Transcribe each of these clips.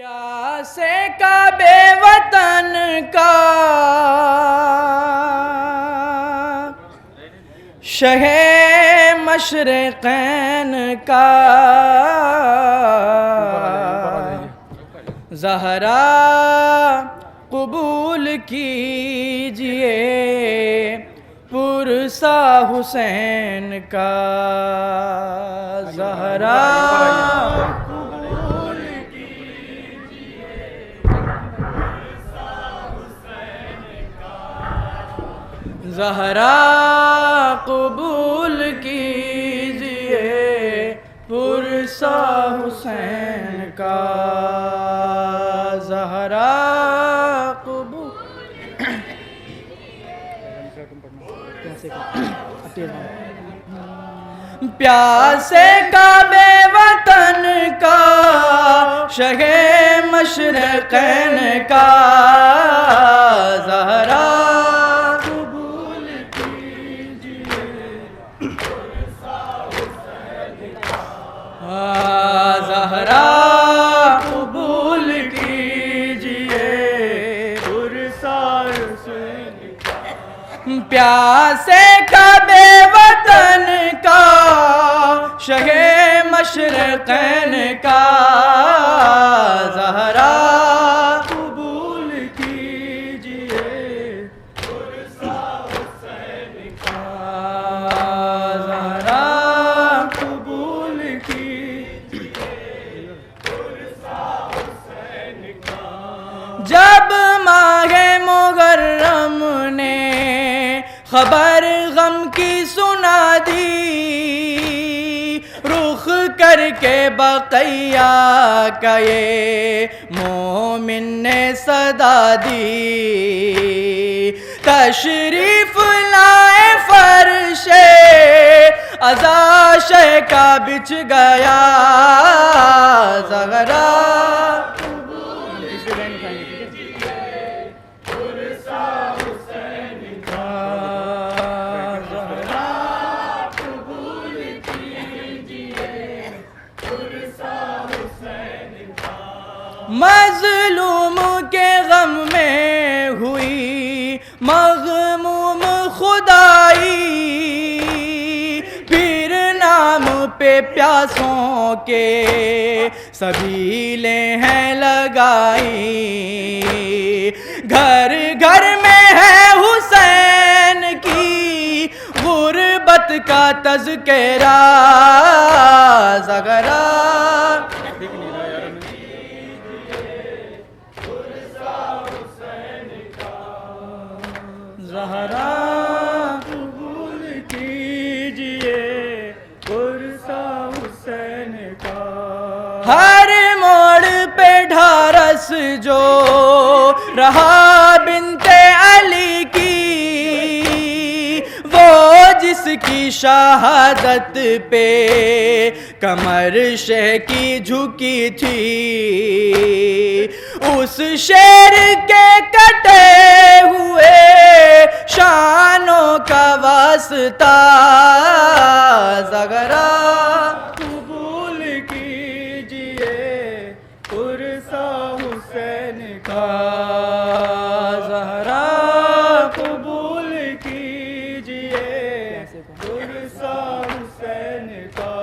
پیاسے کا بے وطن کا شہ مشرقین کا زہرا قبول کیجئے پرسا حسین کا زہرا زہرا قبول کیجئے پرسا حسین کا زہرا قبول پیاسے کا بے وطن کا شہ مشرقین کا زہرا زہرا قبول کیجئے پرسا حسین کا پیاسے کا بے وطن کا شہ مشرقین کا زہرا قبول کیجئے پرسا حسین کا زہرا جب ماہ محرم نے خبر غم کی سنا دی رخ کر کے بقیہ کا یہ مومن نے صدا دی تشریف لائے فرش عزا شہ کا بچھ گیا زہرا مظلوم کے غم میں ہوئی مغموم خدائی پھر نام پہ پیاسوں کے سبیلے ہیں لگائی گھر گھر میں ہے حسین کی غربت کا تذکرہ زہرا زہرا قبول کیجئے پرسا حسین کا ہر موڑ پہ ڈھارس جو رہا بنت علی کی وہ جس کی شہادت پہ کمر شہ کی جھکی تھی اس شیر کے کٹے ہوئے شانوں کا واسطہ زہرا قبول کیجئے پرسا حسین کا زہرا قبول کیجئے پرسا حسین کا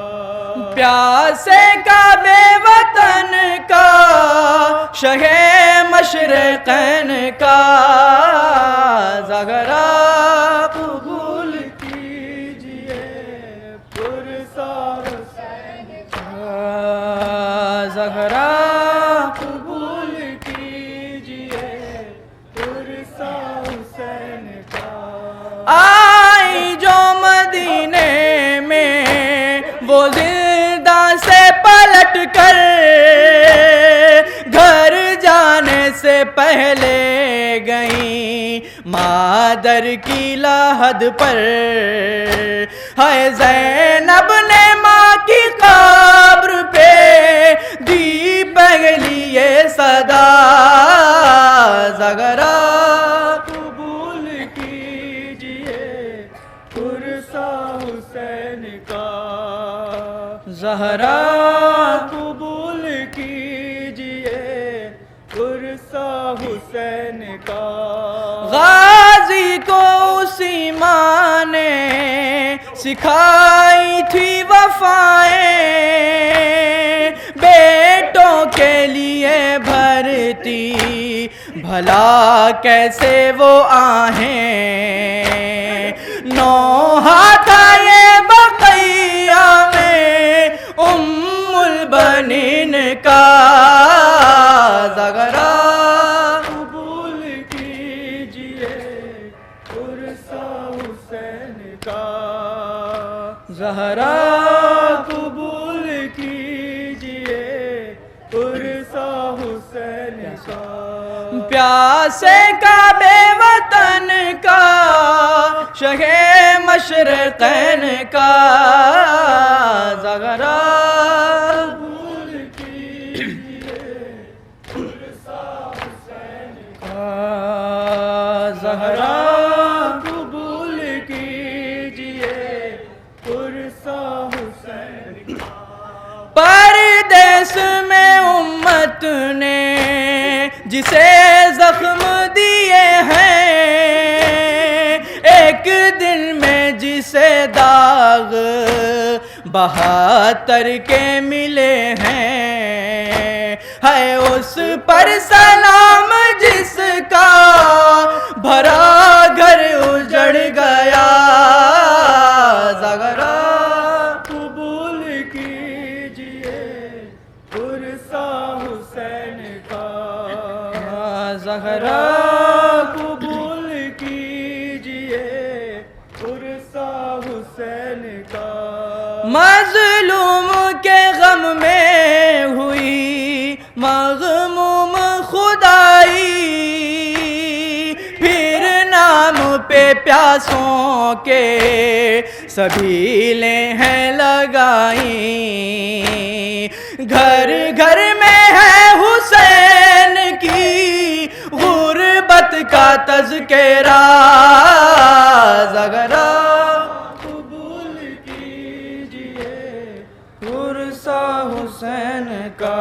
پیاسے کا بے وطن کا شہ مشرقین کا زہرا قبول کیجئے پرسا حسین کا زہرا قبول کیجئے پرسا حسین کا آئی جو مدینے میں وہ زندہ سے پلٹ کر گھر جانے سے پہلے گئیں مادر کی لحد پر ہے زینب نے ماں کی قبر پہ دی پہلی یہ صدا زہرا قبول کیجئے پرسا حسین کا زہرا قبول کیجئے پرسا حسین کا غازی کو اسی ماں نے سکھائی تھی وفائیں بیٹوں کے لیے بھرتی بھلا کیسے وہ آہیں نوحہ تھا یہ بقیہ میں البنین کا زغرا قبول کیجئے پرسا حسین کا زہرا قبول کیجئے پرسا حسین کا پیاسے کعبے وطن کا شہ مشرقین کا زغرا قبول کیجئے پرسا حسین کا زہرا قبول کیجئے پرسا حسین کا پردیس میں امت نے جسے زخم دیے ہیں ایک دن میں جسے داغ 72 کے ملے ہیں ہے اس پر سلام جس کا بھرا گھر اجڑ گیا زغرا قبول کیجئے پرسا حسین کا زغرا قبول کیجئے پرسا حسین کا مظلوم کے غم میں ہوئی مغموم خدائی پھر نام پہ پیاسوں کے سبیلیں ہیں لگائیں گھر گھر میں ہے حسین کی غربت کا تذکرہ زغرا قبول کیجئے پرسا حسین کا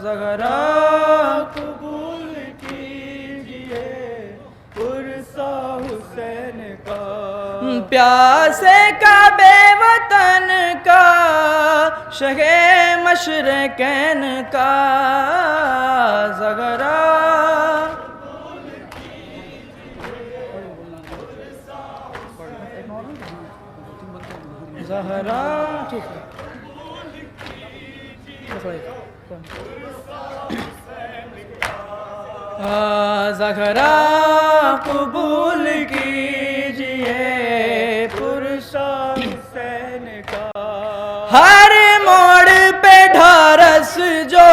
زغرا قبول کیجئے پرسا حسین کا پیاسے کعبے وطن کا شہ مشرقین کا زغرا زہرا زہرا قبول کیجئے پرسا حسین کا ہر موڑ پہ ڈھارس جو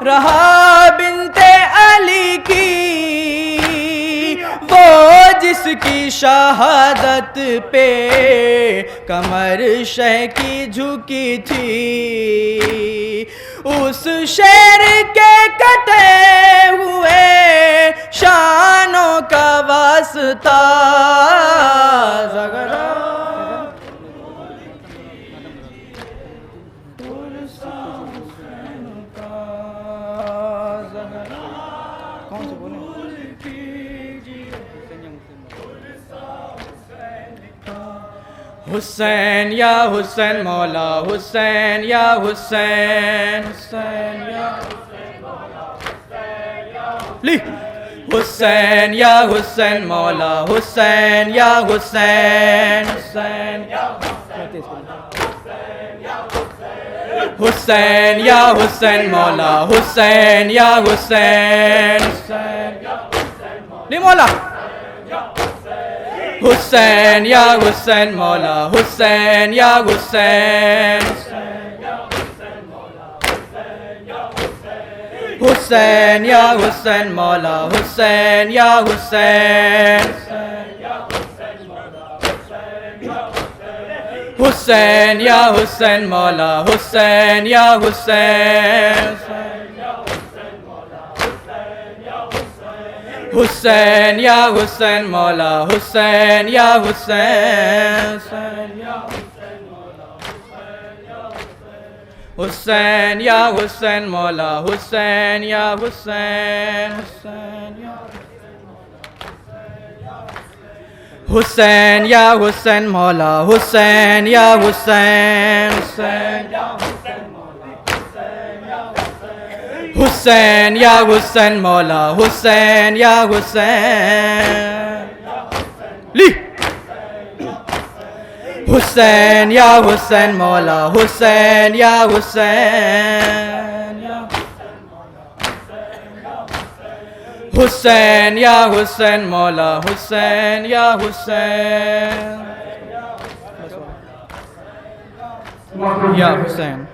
رہا بنت علی کی وہ جس کی شہادت پہ کمر شہ کی جھکی تھی اس شیر کے کٹے ہوئے شانوں کا واسطہ زغرا حسین یا حسین مولا حسین یا حسین حسین یا حسین یا حسین مولا حسین یا حسین حسین حسین یا حسین مولا حسین یا حسین نہیں مولا حسین یا حسین مولا حسین یا حسین حسین یا حسین مولا حسین یا حسین حسین یا حسین مولا حسین یا حسین حسین یا حسین مولا حسین یا حسین حسین یا حسین مولا حسین یا حسین حسین یا حسین یا حسین مولا حسین یا حسین حسین حسین یا حسین مولا حسین یا حسین لی حسین یا حسین مولا حسین یا حسین حسین یا حسین مولا حسین یا حسین یا حسین